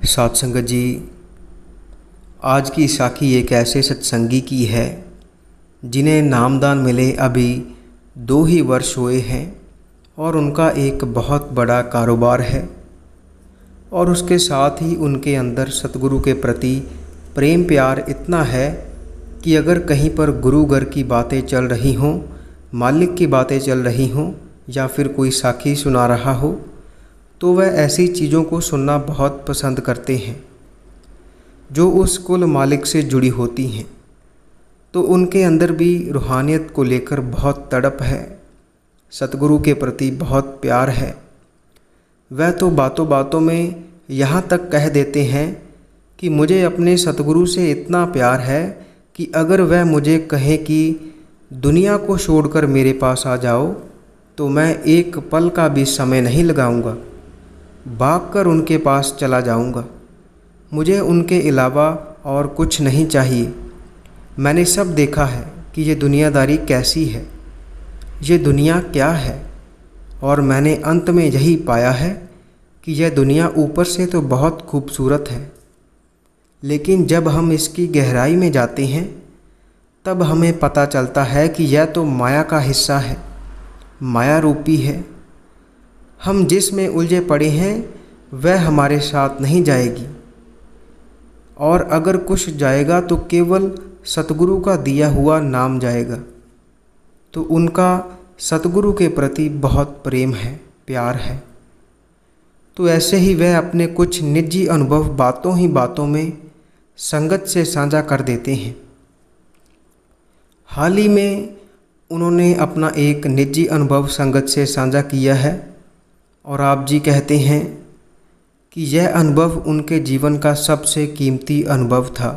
साथ संगत जी, आज की साखी एक ऐसे सत्संगी की है जिन्हें नामदान मिले अभी 2 ही वर्ष हुए हैं और उनका एक बहुत बड़ा कारोबार है और उसके साथ ही उनके अंदर सतगुरु के प्रति प्रेम प्यार इतना है कि अगर कहीं पर गुरु घर की बातें चल रही हों, मालिक की बातें चल रही हों या फिर कोई साखी सुना रहा हो तो वह ऐसी चीज़ों को सुनना बहुत पसंद करते हैं जो उस कुल मालिक से जुड़ी होती हैं। तो उनके अंदर भी रूहानियत को लेकर बहुत तड़प है, सतगुरु के प्रति बहुत प्यार है। वह तो बातों बातों में यहाँ तक कह देते हैं कि मुझे अपने सतगुरु से इतना प्यार है कि अगर वह मुझे कहे कि दुनिया को छोड़कर मेरे पास आ जाओ तो मैं एक पल का भी समय नहीं लगाऊंगा, भागकर उनके पास चला जाऊंगा। मुझे उनके अलावा और कुछ नहीं चाहिए। मैंने सब देखा है कि ये दुनियादारी कैसी है, ये दुनिया क्या है, और मैंने अंत में यही पाया है कि यह दुनिया ऊपर से तो बहुत खूबसूरत है, लेकिन जब हम इसकी गहराई में जाते हैं तब हमें पता चलता है कि यह तो माया का हिस्सा है, माया रूपी है। हम जिस में उलझे पड़े हैं वह हमारे साथ नहीं जाएगी, और अगर कुछ जाएगा तो केवल सतगुरु का दिया हुआ नाम जाएगा। तो उनका सतगुरु के प्रति बहुत प्रेम है, प्यार है। तो ऐसे ही वह अपने कुछ निजी अनुभव बातों ही बातों में संगत से साझा कर देते हैं। हाल ही में उन्होंने अपना एक निजी अनुभव संगत से साझा किया है और आप जी कहते हैं कि यह अनुभव उनके जीवन का सबसे कीमती अनुभव था।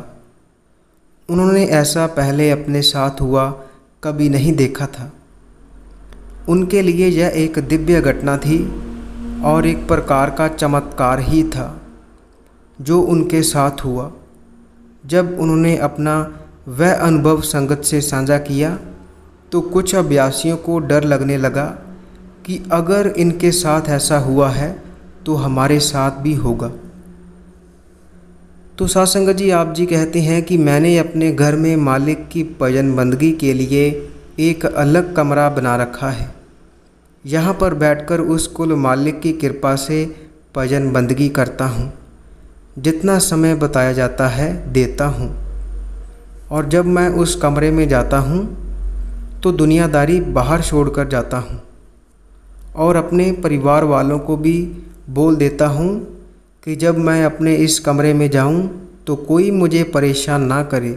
उन्होंने ऐसा पहले अपने साथ हुआ कभी नहीं देखा था। उनके लिए यह एक दिव्य घटना थी और एक प्रकार का चमत्कार ही था जो उनके साथ हुआ। जब उन्होंने अपना वह अनुभव संगत से साझा किया तो कुछ अभ्यासियों को डर लगने लगा कि अगर इनके साथ ऐसा हुआ है तो हमारे साथ भी होगा। तो साथ संगत जी, आप जी कहते हैं कि मैंने अपने घर में मालिक की भजन बंदगी के लिए एक अलग कमरा बना रखा है। यहाँ पर बैठकर उस कुल मालिक की कृपा से भजन बंदगी करता हूँ। जितना समय बताया जाता है देता हूँ, और जब मैं उस कमरे में जाता हूँ तो दुनियादारी बाहर छोड़कर जाता हूँ और अपने परिवार वालों को भी बोल देता हूँ कि जब मैं अपने इस कमरे में जाऊँ तो कोई मुझे परेशान ना करे,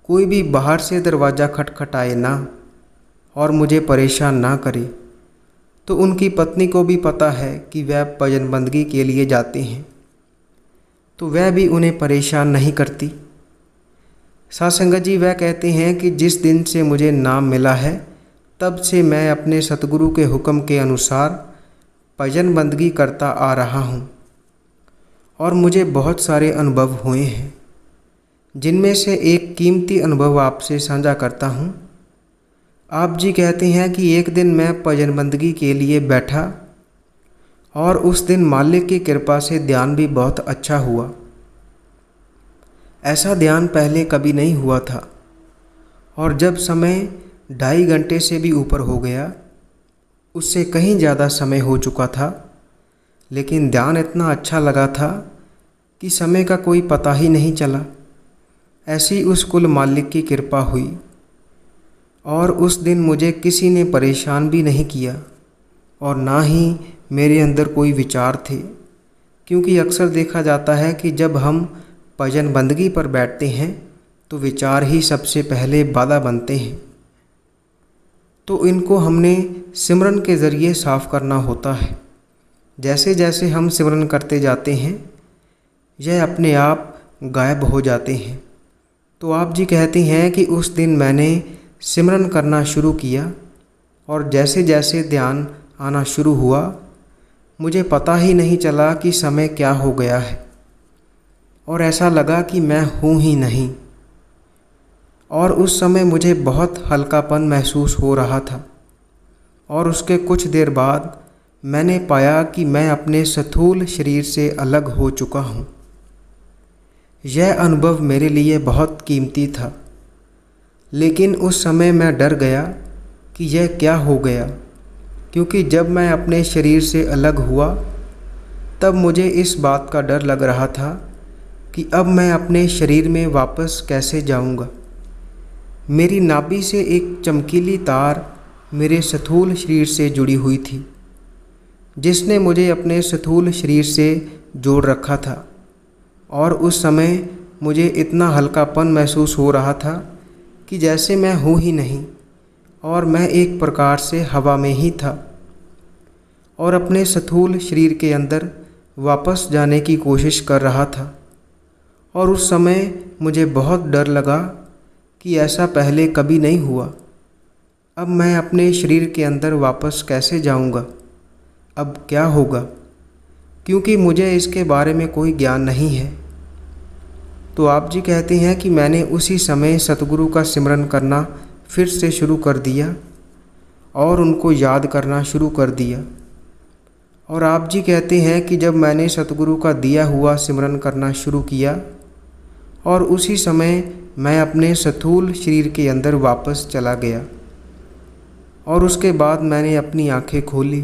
कोई भी बाहर से दरवाज़ा खटखटाए ना और मुझे परेशान ना करे। तो उनकी पत्नी को भी पता है कि वह भजन बंदगी के लिए जाते हैं, तो वह भी उन्हें परेशान नहीं करती। साथ संगत जी, वह कहते हैं कि जिस दिन से मुझे नाम मिला है तब से मैं अपने सतगुरु के हुक्म के अनुसार भजन बंदगी करता आ रहा हूँ और मुझे बहुत सारे अनुभव हुए हैं, जिनमें से एक कीमती अनुभव आपसे साझा करता हूँ। आप जी कहते हैं कि एक दिन मैं भजन बंदगी के लिए बैठा और उस दिन मालिक की कृपा से ध्यान भी बहुत अच्छा हुआ। ऐसा ध्यान पहले कभी नहीं हुआ था, और जब समय 2.5 घंटे से भी ऊपर हो गया, उससे कहीं ज़्यादा समय हो चुका था, लेकिन ध्यान इतना अच्छा लगा था कि समय का कोई पता ही नहीं चला। ऐसी उस कुल मालिक की कृपा हुई और उस दिन मुझे किसी ने परेशान भी नहीं किया और ना ही मेरे अंदर कोई विचार थे, क्योंकि अक्सर देखा जाता है कि जब हम भजन बंदगी पर बैठते हैं तो विचार ही सबसे पहले बाधा बनते हैं। तो इनको हमने सिमरन के ज़रिए साफ़ करना होता है। जैसे जैसे हम सिमरन करते जाते हैं यह अपने आप गायब हो जाते हैं। तो आप जी कहते हैं कि उस दिन मैंने सिमरन करना शुरू किया और जैसे जैसे ध्यान आना शुरू हुआ मुझे पता ही नहीं चला कि समय क्या हो गया है, और ऐसा लगा कि मैं हूँ ही नहीं। और उस समय मुझे बहुत हल्कापन महसूस हो रहा था, और उसके कुछ देर बाद मैंने पाया कि मैं अपने स्थूल शरीर से अलग हो चुका हूँ। यह अनुभव मेरे लिए बहुत कीमती था, लेकिन उस समय मैं डर गया कि यह क्या हो गया, क्योंकि जब मैं अपने शरीर से अलग हुआ तब मुझे इस बात का डर लग रहा था कि अब मैं अपने शरीर में वापस कैसे जाऊंगा। मेरी नाभि से एक चमकीली तार मेरे स्थूल शरीर से जुड़ी हुई थी, जिसने मुझे अपने स्थूल शरीर से जोड़ रखा था, और उस समय मुझे इतना हल्कापन महसूस हो रहा था कि जैसे मैं हूँ ही नहीं और मैं एक प्रकार से हवा में ही था, और अपने स्थूल शरीर के अंदर वापस जाने की कोशिश कर रहा था। और उस समय मुझे बहुत डर लगा कि ऐसा पहले कभी नहीं हुआ। अब मैं अपने शरीर के अंदर वापस कैसे जाऊंगा? अब क्या होगा? क्योंकि मुझे इसके बारे में कोई ज्ञान नहीं है। तो आप जी कहते हैं कि मैंने उसी समय सतगुरु का सिमरन करना फिर से शुरू कर दिया और उनको याद करना शुरू कर दिया। और आप जी कहते हैं कि जब मैंने सतगुरु का दिया हुआ सिमरन करना शुरू किया और उसी समय मैं अपने स्थूल शरीर के अंदर वापस चला गया, और उसके बाद मैंने अपनी आंखें खोली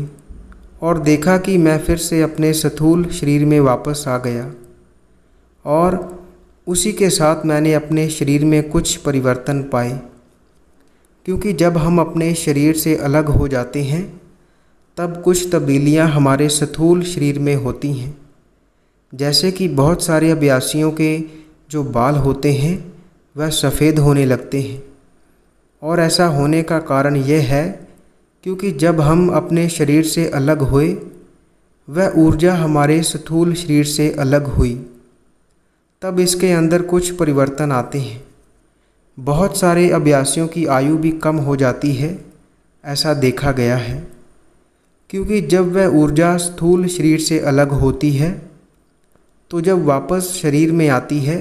और देखा कि मैं फिर से अपने स्थूल शरीर में वापस आ गया, और उसी के साथ मैंने अपने शरीर में कुछ परिवर्तन पाए। क्योंकि जब हम अपने शरीर से अलग हो जाते हैं तब कुछ तब्दीलियां हमारे स्थूल शरीर में होती हैं। जैसे कि बहुत सारे अभ्यासियों के जो बाल होते हैं वह सफ़ेद होने लगते हैं, और ऐसा होने का कारण यह है क्योंकि जब हम अपने शरीर से अलग हुए वह ऊर्जा हमारे स्थूल शरीर से अलग हुई, तब इसके अंदर कुछ परिवर्तन आते हैं। बहुत सारे अभ्यासियों की आयु भी कम हो जाती है, ऐसा देखा गया है, क्योंकि जब वह ऊर्जा स्थूल शरीर से अलग होती है तो जब वापस शरीर में आती है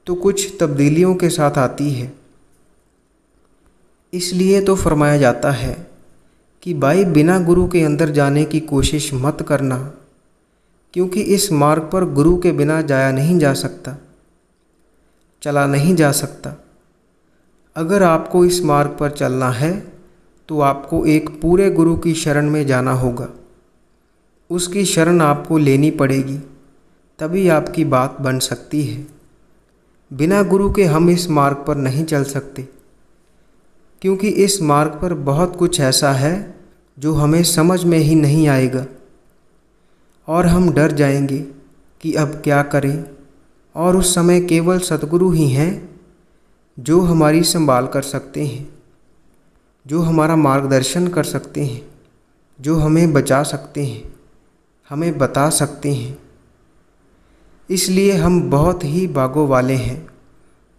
तो कुछ तब्दीलियों के साथ आती है। इसलिए तो फरमाया जाता है कि भाई बिना गुरु के अंदर जाने की कोशिश मत करना, क्योंकि इस मार्ग पर गुरु के बिना जाया नहीं जा सकता, चला नहीं जा सकता। अगर आपको इस मार्ग पर चलना है तो आपको एक पूरे गुरु की शरण में जाना होगा। उसकी शरण आपको लेनी पड़ेगी, तभी आपकी बात बन सकती है। बिना गुरु के हम इस मार्ग पर नहीं चल सकते, क्योंकि इस मार्ग पर बहुत कुछ ऐसा है जो हमें समझ में ही नहीं आएगा, और हम डर जाएंगे कि अब क्या करें। और उस समय केवल सतगुरु ही हैं जो हमारी संभाल कर सकते हैं, जो हमारा मार्गदर्शन कर सकते हैं, जो हमें बचा सकते हैं, हमें बता सकते हैं। इसलिए हम बहुत ही भागों वाले हैं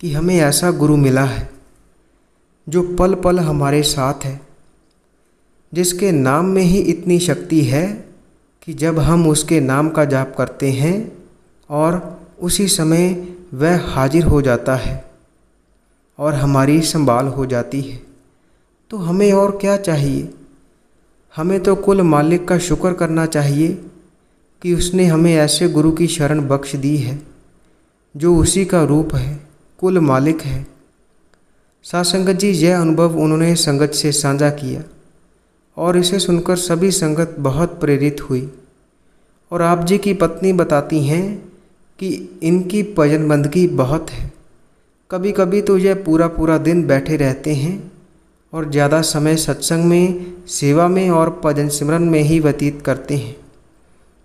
कि हमें ऐसा गुरु मिला है जो पल पल हमारे साथ है, जिसके नाम में ही इतनी शक्ति है कि जब हम उसके नाम का जाप करते हैं और उसी समय वह हाजिर हो जाता है और हमारी संभाल हो जाती है। तो हमें और क्या चाहिए? हमें तो कुल मालिक का शुक्र करना चाहिए कि उसने हमें ऐसे गुरु की शरण बख्श दी है जो उसी का रूप है, कुल मालिक है। साथ संगत जी, यह अनुभव उन्होंने संगत से साझा किया और इसे सुनकर सभी संगत बहुत प्रेरित हुई। और आप जी की पत्नी बताती हैं कि इनकी भजन बंदगी बहुत है। कभी कभी तो यह पूरा पूरा दिन बैठे रहते हैं और ज़्यादा समय सत्संग में, सेवा में और भजन सिमरन में ही व्यतीत करते हैं,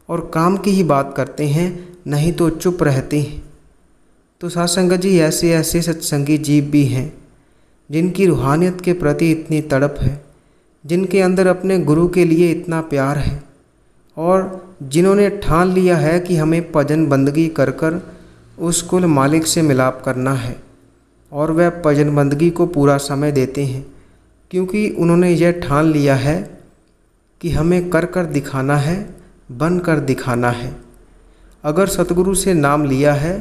और काम की ही बात करते हैं, नहीं तो चुप रहते हैं। तो साथ संगत जी, ऐसे ऐसे सत्संगी जीव भी हैं जिनकी रूहानियत के प्रति इतनी तड़प है, जिनके अंदर अपने गुरु के लिए इतना प्यार है, और जिन्होंने ठान लिया है कि हमें भजन बंदगी कर कर उस कुल मालिक से मिलाप करना है, और वह भजन बंदगी को पूरा समय देते हैं, क्योंकि उन्होंने यह ठान लिया है कि हमें कर कर दिखाना है, बन कर दिखाना है। अगर सतगुरु से नाम लिया है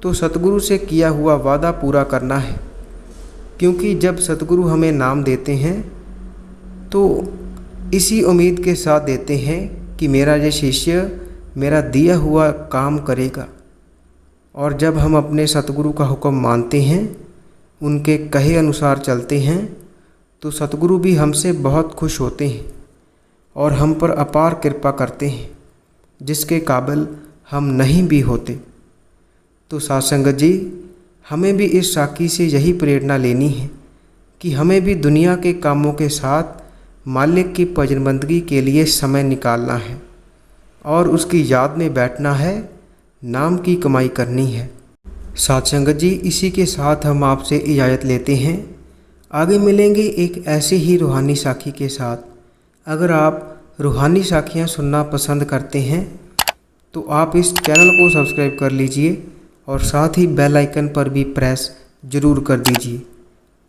तो सतगुरु से किया हुआ वादा पूरा करना है, क्योंकि जब सतगुरु हमें नाम देते हैं तो इसी उम्मीद के साथ देते हैं कि मेरा ये शिष्य मेरा दिया हुआ काम करेगा, और जब हम अपने सतगुरु का हुक्म मानते हैं, उनके कहे अनुसार चलते हैं, तो सतगुरु भी हमसे बहुत खुश होते हैं और हम पर अपार कृपा करते हैं, जिसके काबिल हम नहीं भी होते। तो साध संगत जी, हमें भी इस साखी से यही प्रेरणा लेनी है कि हमें भी दुनिया के कामों के साथ मालिक की भजनबंदगी के लिए समय निकालना है और उसकी याद में बैठना है, नाम की कमाई करनी है। साध संगत जी, इसी के साथ हम आपसे इजाज़त लेते हैं। आगे मिलेंगे एक ऐसे ही रूहानी साखी के साथ। अगर आप रूहानी साखियाँ सुनना पसंद करते हैं तो आप इस चैनल को सब्सक्राइब कर लीजिए और साथ ही बेल आइकन पर भी प्रेस ज़रूर कर दीजिए,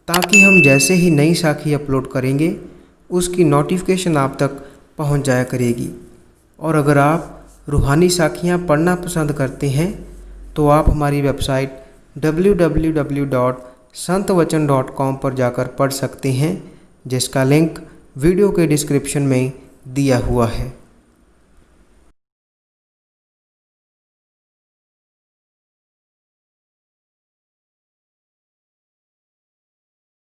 ताकि हम जैसे ही नई साखी अपलोड करेंगे उसकी नोटिफिकेशन आप तक पहुंच जाया करेगी। और अगर आप रूहानी साखियाँ पढ़ना पसंद करते हैं तो आप हमारी वेबसाइट www.santvachan.com पर जाकर पढ़ सकते हैं, जिसका लिंक वीडियो के डिस्क्रिप्शन में दिया हुआ है।